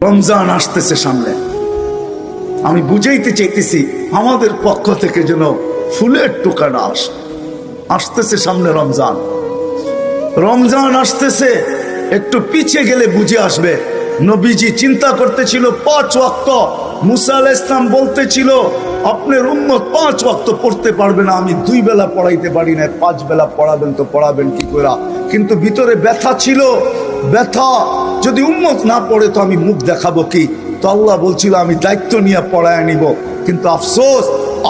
রমজান আসতেছে সামনে, আমি বুঝাইতে চাইতেছি আমাদের পক্ষ থেকে যেন ফুলের টোকা না আসে। আসতেছে সামনে রমজান, রমজান আসতেছে, একটু পিছিয়ে গেলে বুঝে আসবে। নবীজি চিন্তা করতেছিল 5 ওয়াক্ত, মুসা আলাইহিস সালাম বলতেছিল আপনার উম্মত 5 ওয়াক্ত পড়তে পারবে না, আমি 2 বেলা পড়াইতে পারি না, 5 বেলা পড়াবেন তো পড়াবেন কি করে। কিন্তু ভিতরে ব্যথা ছিল, ব্যথা, যদি উম্মত না পড়ে তো আমি মুখ দেখাবো কি। তো আল্লাহ বলছিল আমি দায়িত্ব নিয়ে পড়ায় নিব। কিন্তু আফসোস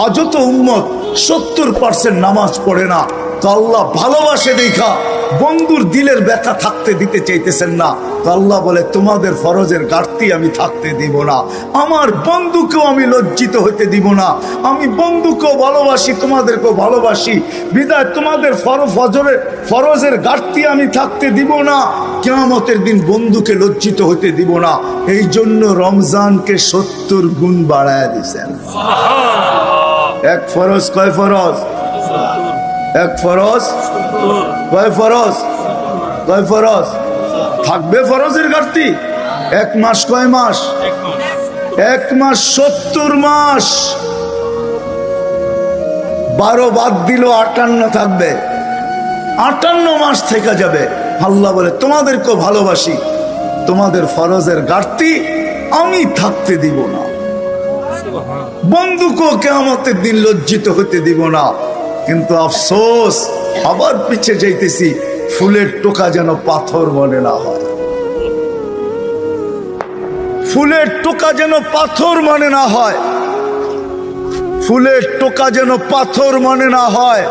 আজও তো উম্মত 70% নামাজ পড়ে না। তো আল্লাহ ভালোবাসে দেখা বন্ধুর দিলের ব্যথা থাকতে দিতে চাইতেছেন না। তো আল্লাহ বলে তোমাদের ফরজের ঘাটতি আমি থাকতে দিব না, আমার বন্ধুকেও আমি লজ্জিত হইতে দিব না। আমি বন্ধুকেও ভালোবাসি, তোমাদেরকেও ভালোবাসি, বিদায় তোমাদের ফরজের ঘাটতি আমি থাকতে দিব না। কিয়ামতের দিন বন্ধুকে লজ্জিত হইতে দিব না। এই জন্য রমজানকে 70 গুণ বাড়ায় দিয়েছেন। এক ফরজ কয় ফরজ? এক ফরজ কয় ফরজ? কয় ফরজ? থাকবে ফরজের ঘাটতি। 1 মাস কয় মাস? 1 মাস 70 মাস। 12 বাদ দিল 58 থাকবে, 58 মাস থেকে যাবে। আল্লাহ বলে তোমাদেরকেও ভালোবাসি, তোমাদের ফরজের ঘাটতি আমি থাকতে দিব না, বন্ধুকেও কিয়ামতের দিন লজ্জিত হতে দিব না। কিন্তু আফসোস আবার পিছে যাইতেছি, ফুলের টোকা যেন পাথর মনে না হয়, ফুলের টোকা যেন পাথর মনে না হয়, ফুলের টোকা যেন পাথর মনে না হয়।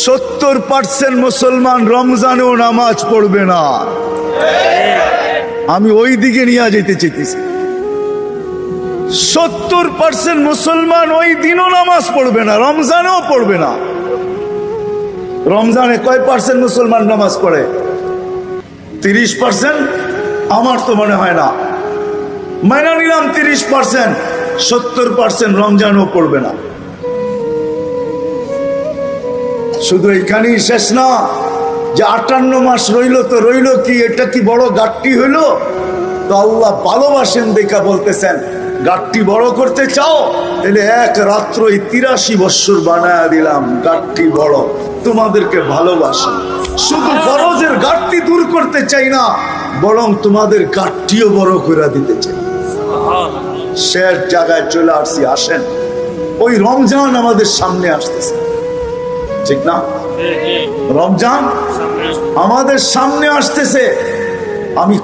70% মুসলমান রমজানেও নামাজ পড়বে না। আমি ওই দিকে নিয়ে যেতে চাইতেছি। 70% মুসলমান ওই দিনও নামাজ পড়বে না, রমজানেও পড়বে না। রমজানে কয় পার্সেন্ট মুসলমান নামাজ পড়ে? 30%? আমার তো মনে হয় না, মাইনা নিলাম 30%, 70% রমজানও পড়বে না। শুধু এখানেই শেষ না, যে 58 মাস রইল তো রইল কি, এটা কি বড় ঘাটতি হইল? তো আল্লাহ ভালোবাসেন দেখা বলতেছেন ঘাটতি বড় করতে চাও তাহলে এক রাত্রই 83 বৎসর বানায়া দিলাম, ঘাটতি বড়, তোমাদেরকে ভালোবাসি। শুধু ফরজের ঘাটতি দূর করতে চাই না, বরং তোমাদের ঘাটতিও বড় করে দিতে চাই। শেষ জায়গায় চলে আসছি। আসেন, ওই রমজান আমাদের সামনে আসতেছে, ঠিক না? রমজান আমাদের সামনে আসতেছে। আমি